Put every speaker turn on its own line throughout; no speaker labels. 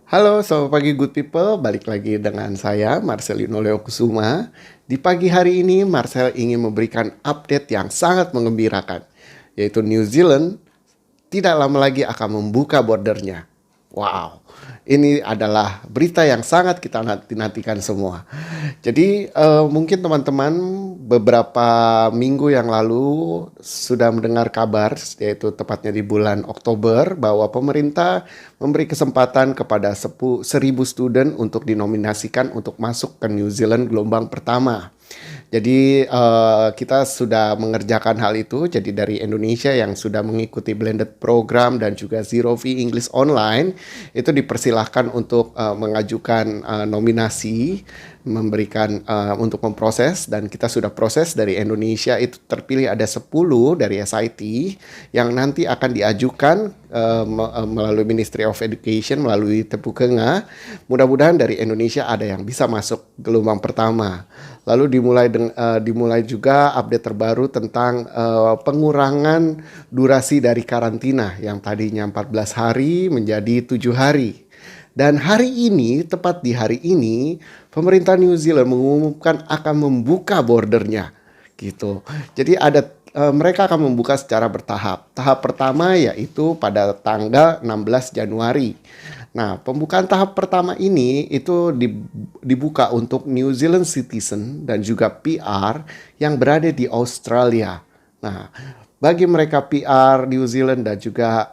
Halo, selamat pagi good people. Balik lagi dengan saya, Marcelino Leo Kusuma. Di pagi hari ini, Marcel ingin memberikan update yang sangat mengembirakan, yaitu New Zealand tidak lama lagi akan membuka bordernya. Wow, ini adalah berita yang sangat kita nantikan semua. Jadi mungkin teman-teman beberapa minggu yang lalu sudah mendengar kabar, yaitu tepatnya di bulan Oktober, bahwa pemerintah memberi kesempatan kepada 1.000 student untuk dinominasikan untuk masuk ke New Zealand gelombang pertama. Jadi kita sudah mengerjakan hal itu. Jadi dari Indonesia yang sudah mengikuti blended program dan juga zero fee English online itu dipersilahkan untuk mengajukan nominasi, memberikan untuk memproses, dan kita sudah proses. Dari Indonesia itu terpilih ada 10 dari SIT yang nanti akan diajukan melalui Ministry of Education melalui Tepu Kenga. Mudah-mudahan dari Indonesia ada yang bisa masuk gelombang pertama. Lalu dimulai juga update terbaru tentang pengurangan durasi dari karantina yang tadinya 14 hari menjadi 7 hari. Dan hari ini, tepat di hari ini, pemerintah New Zealand mengumumkan akan membuka bordernya, gitu. Jadi mereka akan membuka secara bertahap. Tahap pertama yaitu pada tanggal 16 Januari. Nah, pembukaan tahap pertama ini itu dibuka untuk New Zealand citizen dan juga PR yang berada di Australia. Nah, bagi mereka PR New Zealand dan juga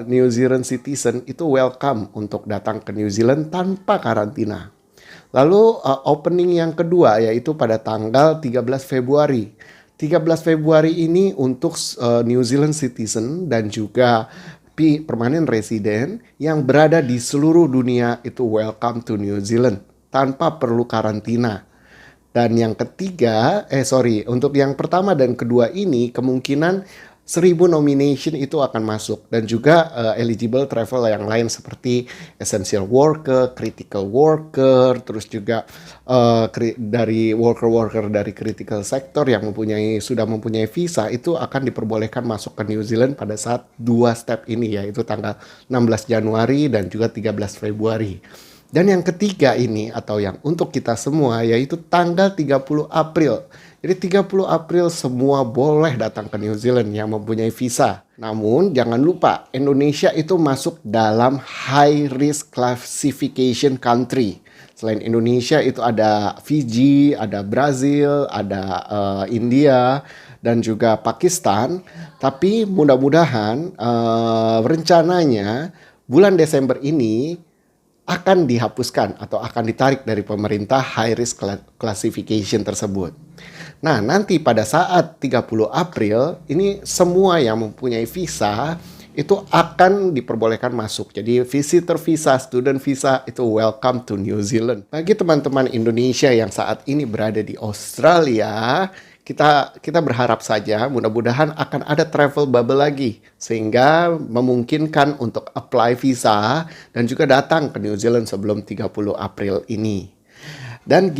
New Zealand citizen itu welcome untuk datang ke New Zealand tanpa karantina. Lalu opening yang kedua yaitu pada tanggal 13 Februari. 13 Februari ini untuk New Zealand citizen dan juga permanent resident yang berada di seluruh dunia itu welcome to New Zealand tanpa perlu karantina. Dan yang ketiga, untuk yang pertama dan kedua ini kemungkinan 1.000 nomination itu akan masuk dan juga eligible travel yang lain seperti essential worker, critical worker, terus juga dari worker dari critical sector yang sudah mempunyai visa itu akan diperbolehkan masuk ke New Zealand pada saat dua step ini, yaitu tanggal 16 Januari dan juga 13 Februari. Dan yang ketiga ini atau yang untuk kita semua yaitu tanggal 30 April. Jadi 30 April semua boleh datang ke New Zealand yang mempunyai visa. Namun jangan lupa Indonesia itu masuk dalam high risk classification country. Selain Indonesia itu ada Fiji, ada Brazil, ada India dan juga Pakistan. Tapi mudah-mudahan rencananya bulan Desember ini akan dihapuskan atau akan ditarik dari pemerintah high risk classification tersebut. Nah, nanti pada saat 30 April ini semua yang mempunyai visa itu akan diperbolehkan masuk. Jadi visitor visa, student visa itu welcome to New Zealand. Bagi teman-teman Indonesia yang saat ini berada di Australia, kita berharap saja mudah-mudahan akan ada travel bubble lagi sehingga memungkinkan untuk apply visa dan juga datang ke New Zealand sebelum 30 April ini. Dan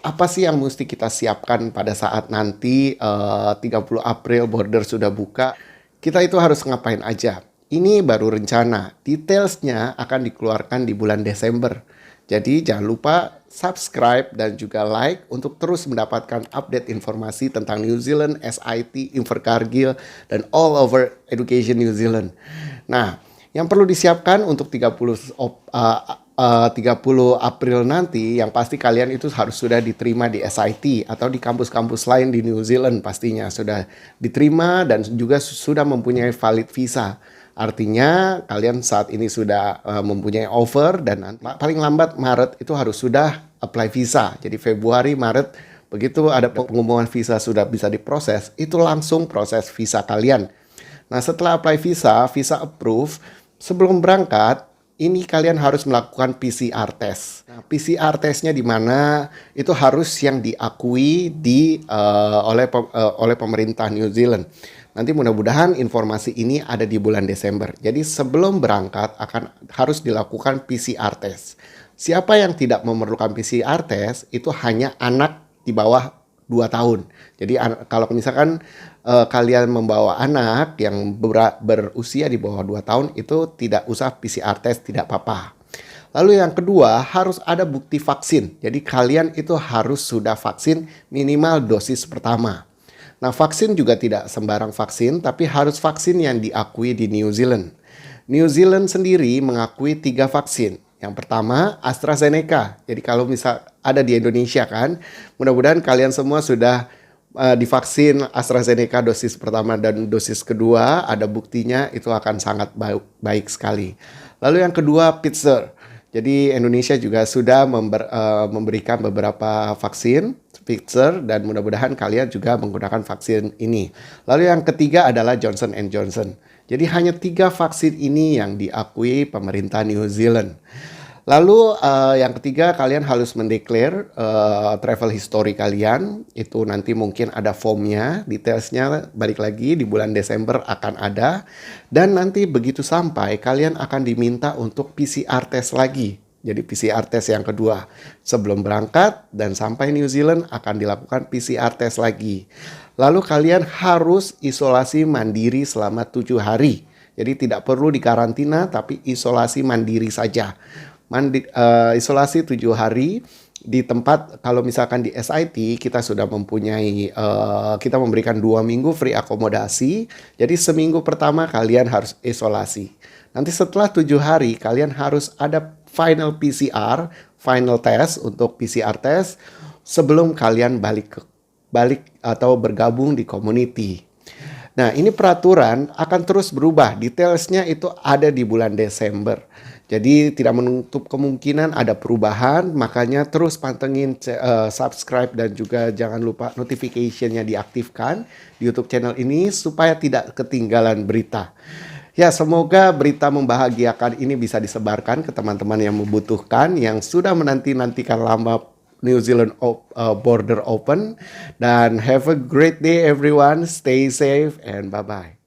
apa sih yang mesti kita siapkan pada saat nanti 30 April border sudah buka? Kita itu harus ngapain aja? Ini baru rencana. Detailsnya akan dikeluarkan di bulan Desember. Jadi jangan lupa subscribe dan juga like untuk terus mendapatkan update informasi tentang New Zealand, SIT, Invercargill, dan all over education New Zealand. Nah, yang perlu disiapkan untuk 30 April nanti, yang pasti kalian itu harus sudah diterima di SIT atau di kampus-kampus lain di New Zealand pastinya sudah diterima dan juga sudah mempunyai valid visa. Artinya kalian saat ini sudah mempunyai offer dan paling lambat Maret itu harus sudah apply visa. Jadi Februari, Maret begitu ada pengumuman visa sudah bisa diproses, itu langsung proses visa kalian. Nah, setelah apply visa approve, sebelum berangkat ini kalian harus melakukan PCR test. Nah, PCR testnya di mana itu harus yang diakui oleh pemerintah New Zealand. Nanti mudah-mudahan informasi ini ada di bulan Desember. Jadi sebelum berangkat harus dilakukan PCR test. Siapa yang tidak memerlukan PCR test itu hanya anak di bawah 2 tahun. Jadi kalau misalkan kalian membawa anak yang berusia di bawah 2 tahun itu tidak usah PCR test, tidak apa-apa. Lalu yang kedua, harus ada bukti vaksin. Jadi kalian itu harus sudah vaksin minimal dosis pertama. Nah, vaksin juga tidak sembarang vaksin, tapi harus vaksin yang diakui di New Zealand. New Zealand sendiri mengakui 3 vaksin. Yang pertama, AstraZeneca. Jadi kalau misal ada di Indonesia kan, mudah-mudahan kalian semua sudah divaksin AstraZeneca dosis pertama dan dosis kedua, ada buktinya itu akan sangat baik sekali. Lalu yang kedua, Pfizer. Jadi Indonesia juga sudah memberikan beberapa vaksin Pfizer dan mudah-mudahan kalian juga menggunakan vaksin ini. Lalu yang ketiga adalah Johnson Johnson. Jadi hanya 3 vaksin ini yang diakui pemerintah New Zealand. Lalu yang ketiga, kalian harus mendeklar travel history kalian. Itu nanti mungkin ada formnya, detailsnya balik lagi di bulan Desember akan ada. Dan nanti begitu sampai, kalian akan diminta untuk PCR test lagi. Jadi PCR test yang kedua. Sebelum berangkat dan sampai New Zealand akan dilakukan PCR test lagi. Lalu kalian harus isolasi mandiri selama 7 hari. Jadi tidak perlu dikarantina tapi isolasi mandiri saja. Isolasi 7 hari di tempat, kalau misalkan di SIT kita sudah mempunyai kita memberikan 2 minggu free akomodasi. Jadi seminggu pertama kalian harus isolasi. Nanti setelah 7 hari kalian harus ada final PCR, final test untuk PCR test sebelum kalian balik atau bergabung di community. Nah, ini peraturan akan terus berubah. Detailsnya itu ada di bulan Desember. Jadi tidak menutup kemungkinan ada perubahan, makanya terus pantengin subscribe dan juga jangan lupa notification-nya diaktifkan di YouTube channel ini supaya tidak ketinggalan berita. Ya, semoga berita membahagiakan ini bisa disebarkan ke teman-teman yang membutuhkan, yang sudah menanti-nantikan lama New Zealand border open. Dan have a great day everyone, stay safe and bye-bye.